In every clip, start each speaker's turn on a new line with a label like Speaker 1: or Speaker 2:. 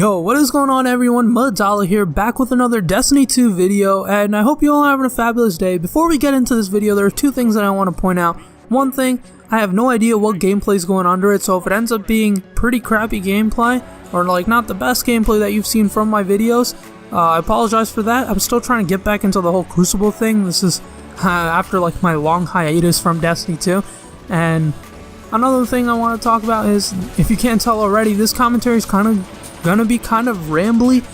Speaker 1: Yo, what is going on everyone? MADOLLA here, back with another Destiny 2 video, and I hope you all are having a fabulous day. Before we get into this video, there are two things that I want to point out. One thing, I have no idea what gameplay is going under it, so if it ends up being pretty crappy gameplay, or like not the best gameplay that you've seen from my videos, I apologize for that. I'm still trying to get back into the whole Crucible thing. This is after like my long hiatus from Destiny 2, and another thing I want to talk about is, if you can't tell already, this commentary is gonna be kind of rambly.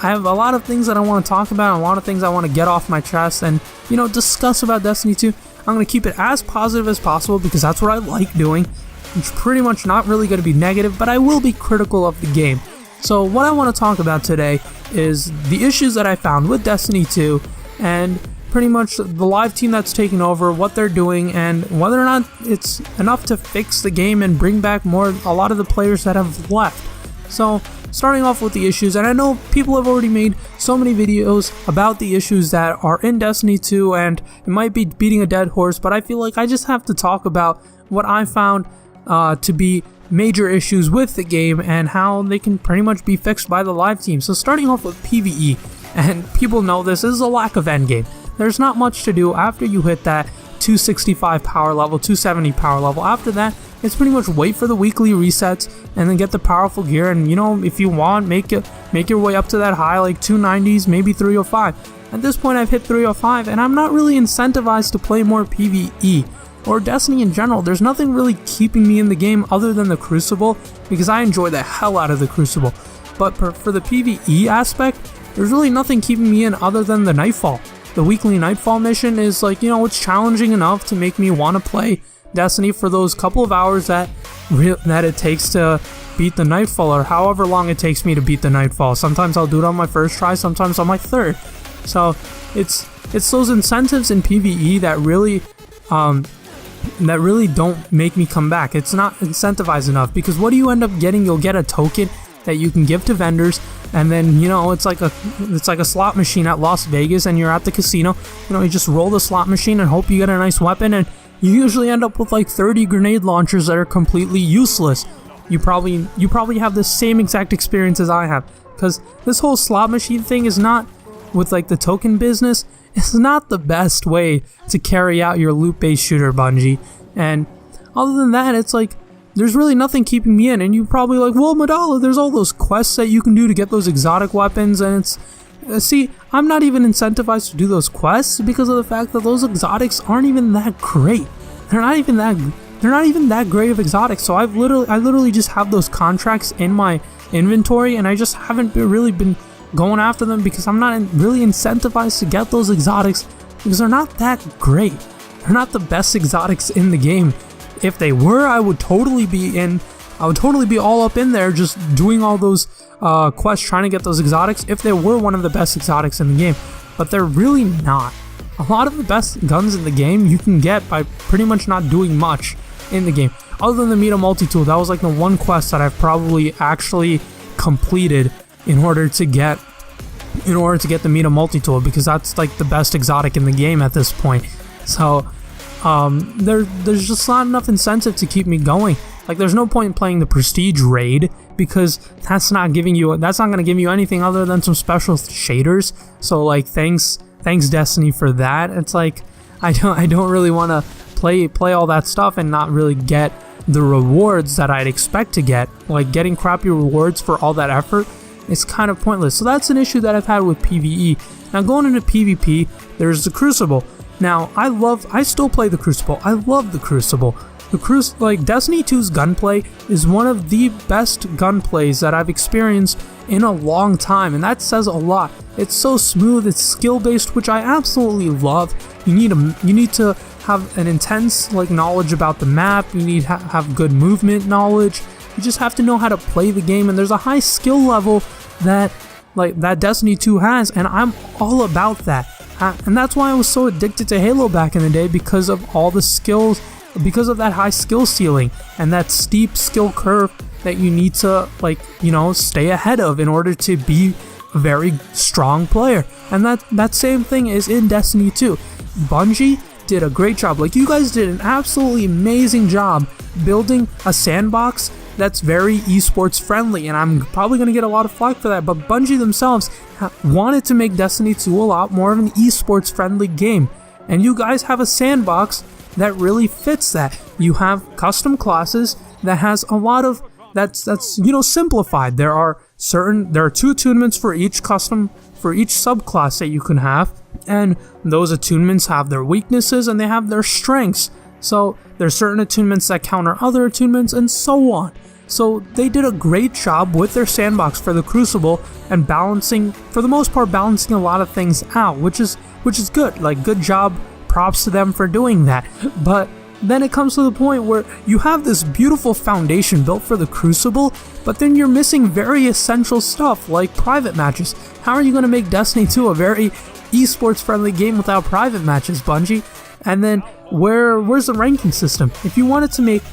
Speaker 1: I have a lot of things that I want to talk about, a lot of things I want to get off my chest and, you know, discuss about Destiny 2. I'm going to keep it as positive as possible because that's what I like doing. It's pretty much not really going to be negative, but I will be critical of the game. So what I want to talk about today is the issues that I found with Destiny 2 and pretty much the live team that's taking over, what they're doing, and whether or not it's enough to fix the game and bring back a lot of the players that have left. So, starting off with the issues, and I know people have already made so many videos about the issues that are in Destiny 2, and it might be beating a dead horse, but I feel like I just have to talk about what I found to be major issues with the game and how they can pretty much be fixed by the live team. So starting off with PvE, and people know this is a lack of endgame. There's not much to do after you hit that 265 power level, 270 power level. After that, it's pretty much wait for the weekly resets and then get the powerful gear, and you know, if you want, make your way up to that high, like 290s, maybe 305. At this point I've hit 305 and I'm not really incentivized to play more PvE or Destiny in general. There's nothing really keeping me in the game other than the Crucible, because I enjoy the hell out of the Crucible. But for the PvE aspect, there's really nothing keeping me in other than the Nightfall. The weekly Nightfall mission is like, you know, it's challenging enough to make me want to play Destiny for those couple of hours that it takes to beat the Nightfall, or however long it takes me to beat the Nightfall. Sometimes I'll do it on my first try, sometimes on my third. So it's those incentives in PvE that really don't make me come back. It's not incentivized enough, because what do you end up getting? You'll get a token that you can give to vendors, and then, you know, it's like a slot machine at Las Vegas, and you're at the casino. You know, you just roll the slot machine and hope you get a nice weapon, and you usually end up with like 30 grenade launchers that are completely useless. You probably have the same exact experience as I have, because this whole slot machine thing is not, with like the token business, it's not the best way to carry out your loot-based shooter, Bungie. And other than that, it's like, there's really nothing keeping me in, and you're probably like, well, MADOLLA, there's all those quests that you can do to get those exotic weapons, and it's... see, I'm not even incentivized to do those quests because of the fact that those exotics aren't even that great. They're not even that great of exotics. So I literally just have those contracts in my inventory, and I just haven't really been going after them because I'm not really incentivized to get those exotics, because they're not that great. They're not the best exotics in the game. If they were, I would totally be all up in there just doing all those quests trying to get those exotics if they were one of the best exotics in the game. But they're really not. A lot of the best guns in the game you can get by pretty much not doing much in the game. Other than the Meta Multi-Tool, that was like the one quest that I've probably actually completed in order to get the Meta Multi-Tool, because that's like the best exotic in the game at this point. So there's just not enough incentive to keep me going. Like, there's no point in playing the Prestige Raid, because that's not going to give you anything other than some special shaders. So like, thanks Destiny for that. It's like, I don't really want to play all that stuff and not really get the rewards that I'd expect to get. Like, getting crappy rewards for all that effort is kind of pointless. So that's an issue that I've had with PvE. Now, going into PvP, there's the Crucible. Now, I still play the Crucible. I love the Crucible. Like, Destiny 2's gunplay is one of the best gunplays that I've experienced in a long time, and that says a lot. It's so smooth, it's skill-based, which I absolutely love. You need to have an intense like knowledge about the map. You need to have good movement knowledge. You just have to know how to play the game, and there's a high skill level that Destiny 2 has, and I'm all about that. And that's why I was so addicted to Halo back in the day, because of all the skills, because of that high skill ceiling and that steep skill curve that you need to, like, you know, stay ahead of in order to be a very strong player. And that same thing is in Destiny 2. Bungie did a great job. Like, you guys did an absolutely amazing job building a sandbox that's very esports friendly, and I'm probably going to get a lot of flack for that, but Bungie themselves wanted to make Destiny 2 a lot more of an esports friendly game, and you guys have a sandbox that really fits that. You have custom classes that has a lot of that's simplified. There are 2 attunements for each subclass that you can have, and those attunements have their weaknesses and they have their strengths. So there's certain attunements that counter other attunements and so on. So they did a great job with their sandbox for the Crucible and balancing, for the most part, balancing a lot of things out, which is good. Like, good job, props to them for doing that. But then it comes to the point where you have this beautiful foundation built for the Crucible, but then you're missing very essential stuff like private matches. How are you going to make Destiny 2 a very esports friendly game without private matches, Bungie? And then where's the ranking system? If you wanted to make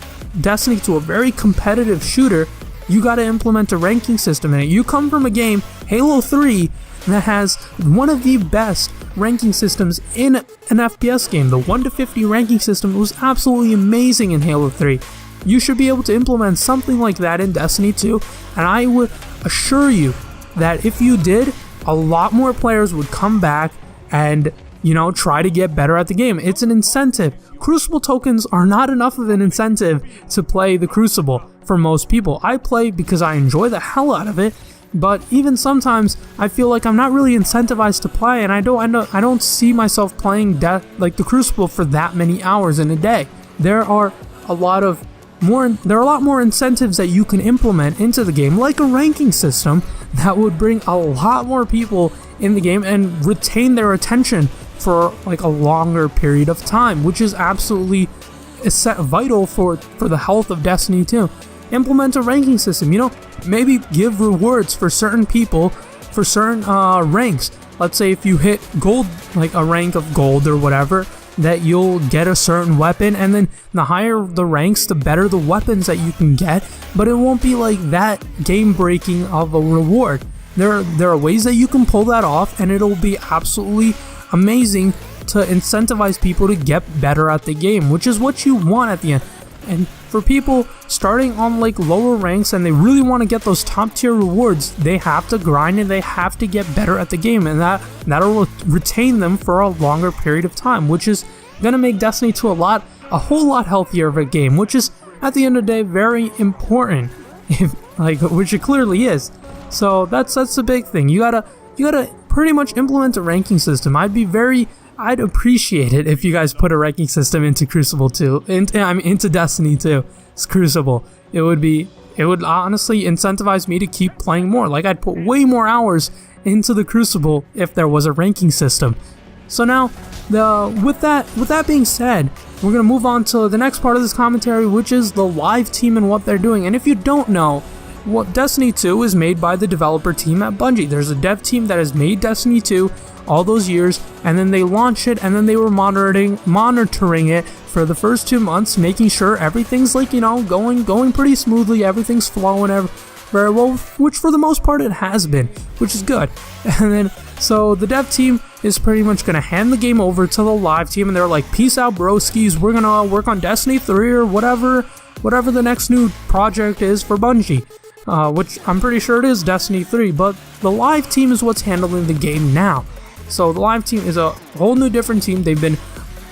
Speaker 1: Destiny 2 a very competitive shooter, you got to implement a ranking system in it. You come from a game, Halo 3, that has one of the best ranking systems in an FPS game. The 1 to 50 ranking system was absolutely amazing in Halo 3. You should be able to implement something like that in Destiny 2, and I would assure you that if you did, a lot more players would come back and, try to get better at the game. It's an incentive. Crucible tokens are not enough of an incentive to play the Crucible for most people. I play because I enjoy the hell out of it, but even sometimes I feel like I'm not really incentivized to play, and I don't see myself playing the Crucible for that many hours in a day. There are a lot more incentives that you can implement into the game, like a ranking system that would bring a lot more people in the game and retain their attention for like a longer period of time, which is absolutely vital for the health of Destiny 2. Implement a ranking system, maybe give rewards for certain people for certain ranks. Let's say if you hit gold, like a rank of gold or whatever, that you'll get a certain weapon, and then the higher the ranks, the better the weapons that you can get, but it won't be like that game breaking of a reward. There are ways that you can pull that off, and it'll be absolutely amazing to incentivize people to get better at the game, which is what you want at the end. And for people starting on like lower ranks and they really want to get those top tier rewards, they have to grind and they have to get better at the game, and that'll retain them for a longer period of time, which is gonna make Destiny 2 a whole lot healthier of a game, which is at the end of the day very important, which it clearly is. So that's the big thing. You gotta pretty much implement a ranking system. I'd appreciate it if you guys put a ranking system into Crucible 2, into Destiny 2. It's Crucible. It would honestly incentivize me to keep playing more. Like, I'd put way more hours into the Crucible if there was a ranking system. So now, with that being said, we're gonna move on to the next part of this commentary, which is the live team and what they're doing. And if you don't know, Destiny 2 is made by the developer team at Bungie. There's a dev team that has made Destiny 2 all those years, and then they launched it, and then they were monitoring it for the first 2 months, making sure everything's going pretty smoothly, everything's flowing very well, which for the most part it has been, which is good. And then so the dev team is pretty much gonna hand the game over to the live team, and they're like, peace out broskies, we're gonna work on Destiny 3 or whatever the next new project is for Bungie. Which I'm pretty sure it is Destiny 3, but the live team is what's handling the game now. So the live team is a whole new different team. They've been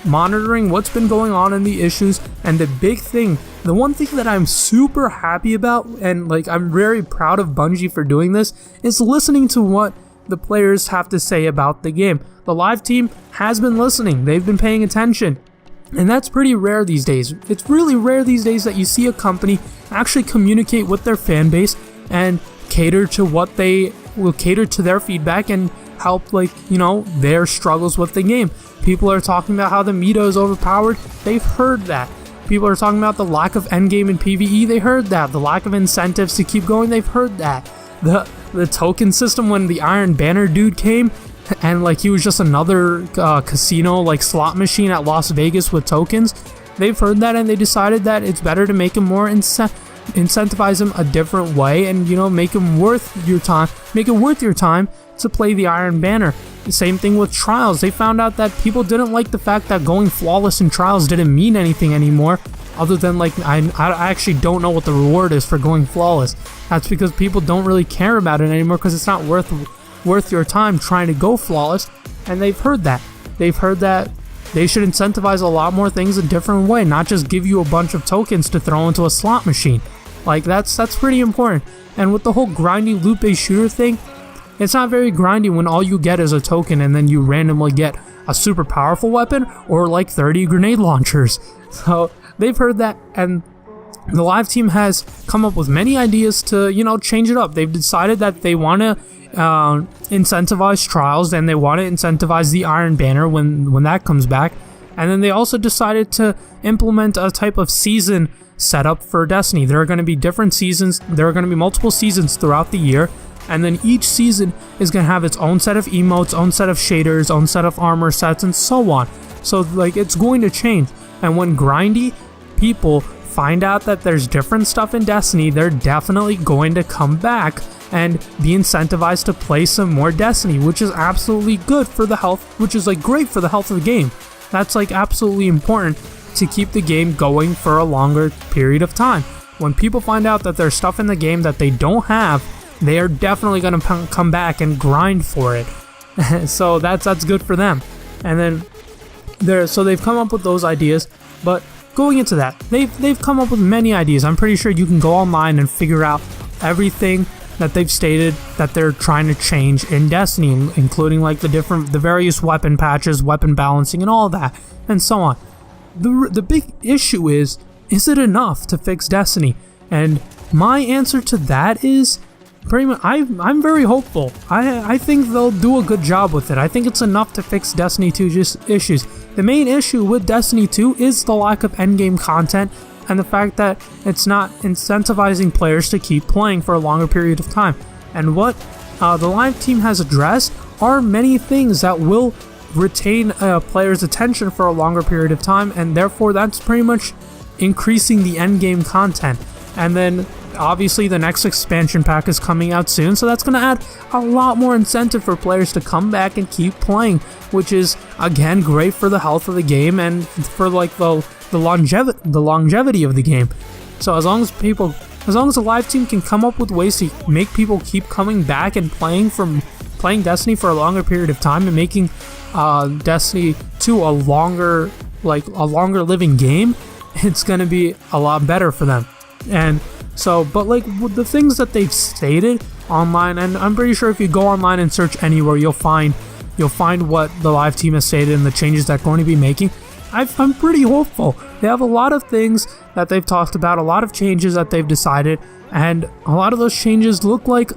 Speaker 1: monitoring what's been going on in the issues, and the one thing that I'm super happy about, and I'm very proud of Bungie for doing this, is listening to what the players have to say about the game. The live team has been listening. They've been paying attention. And that's pretty rare these days. It's really rare these days that you see a company actually communicate with their fan base and cater to their feedback and help their struggles with the game. People are talking about how the meta is overpowered. They've heard that. People are talking about the lack of endgame in PvE. They heard that. The lack of incentives to keep going. They've heard that. The token system when the Iron Banner dude came, and he was just another casino slot machine at Las Vegas with tokens. They've heard that, and they decided that it's better to make him more incentivize him a different way, and make him worth your time to play the Iron Banner. The same thing with Trials. They found out that people didn't like the fact that going flawless in Trials didn't mean anything anymore. other than like I actually don't know what the reward is for going flawless. That's because people don't really care about it anymore because it's not worth your time trying to go flawless, and they've heard that. They've heard that they should incentivize a lot more things a different way, not just give you a bunch of tokens to throw into a slot machine. Like that's pretty important. And with the whole grindy loot-based shooter thing, it's not very grindy when all you get is a token and then you randomly get a super powerful weapon or like 30 grenade launchers. So they've heard that, and the live team has come up with many ideas to, change it up. They've decided that they want to incentivize trials, and they want to incentivize the Iron Banner when that comes back. And then they also decided to implement a type of season setup for Destiny. There are going to be different seasons. There are going to be multiple seasons throughout the year, and then each season is going to have its own set of emotes, own set of shaders, own set of armor sets, and so on. So like it's going to change. And when grindy people find out that there's different stuff in Destiny, they're definitely going to come back and be incentivized to play some more Destiny, which is absolutely good for the health, which is like great for the health of the game. That's like absolutely important to keep the game going for a longer period of time. When people find out that there's stuff in the game that they don't have, they are definitely going to come back and grind for it. So that's good for them. And then they've come up with those ideas, but going into that, they've come up with many ideas. I'm pretty sure you can go online and figure out everything that they've stated that they're trying to change in Destiny, including like the various weapon patches, weapon balancing, and all of that, and so on. The big issue is it enough to fix Destiny? And my answer to that is pretty much, I'm very hopeful. I think they'll do a good job with it. I think it's enough to fix Destiny 2's issues. The main issue with Destiny 2 is the lack of endgame content and the fact that it's not incentivizing players to keep playing for a longer period of time. And what the live team has addressed are many things that will retain a player's attention for a longer period of time, and therefore that's pretty much increasing the endgame content. And then obviously the next expansion pack is coming out soon, so that's going to add a lot more incentive for players to come back and keep playing, which is again great for the health of the game and for like the longevity of the game. So as long as the live team can come up with ways to make people keep coming back and playing Destiny for a longer period of time and making Destiny 2 a longer living game, it's going to be a lot better for them. And so, but like with the things that they've stated online, and I'm pretty sure if you go online and search anywhere, you'll find what the live team has stated and the changes they're going to be making. I'm pretty hopeful. They have a lot of things that they've talked about, a lot of changes that they've decided, and a lot of those changes look like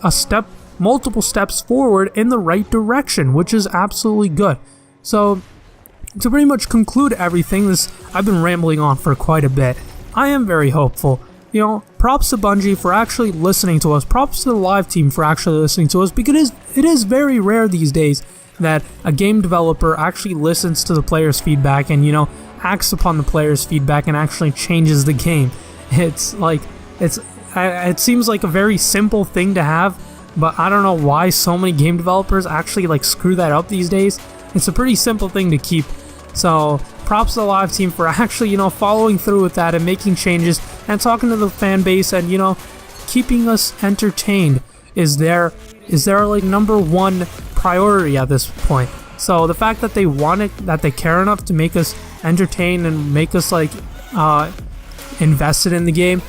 Speaker 1: multiple steps forward in the right direction, which is absolutely good. So, to pretty much conclude everything, I've been rambling on for quite a bit. I am very hopeful. Props to Bungie for actually listening to us. Props to the live team for actually listening to us, because it is very rare these days that a game developer actually listens to the players' feedback and, acts upon the players' feedback and actually changes the game. It seems like a very simple thing to have, but I don't know why so many game developers actually like screw that up these days. It's a pretty simple thing to keep. So props to the live team for actually, following through with that and making changes and talking to the fan base and, keeping us entertained is their like number one priority at this point. So the fact that they care enough to make us entertained and make us like invested in the game,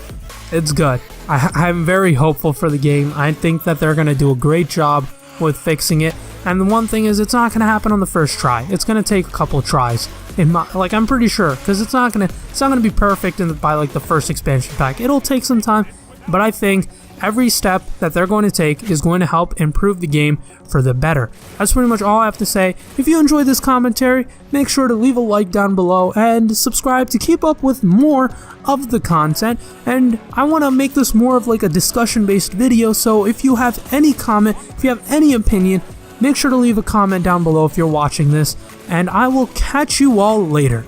Speaker 1: it's good. I'm very hopeful for the game. I think that they're going to do a great job with fixing it. And the one thing is, it's not going to happen on the first try. It's going to take a couple of tries. I'm pretty sure, because it's not going to be perfect by like the first expansion pack. It'll take some time, but I think every step that they're going to take is going to help improve the game for the better. That's pretty much all I have to say. If you enjoyed this commentary, make sure to leave a like down below and subscribe to keep up with more of the content. And I want to make this more of like a discussion-based video, so if you have any comment, if you have any opinion, make sure to leave a comment down below if you're watching this, and I will catch you all later.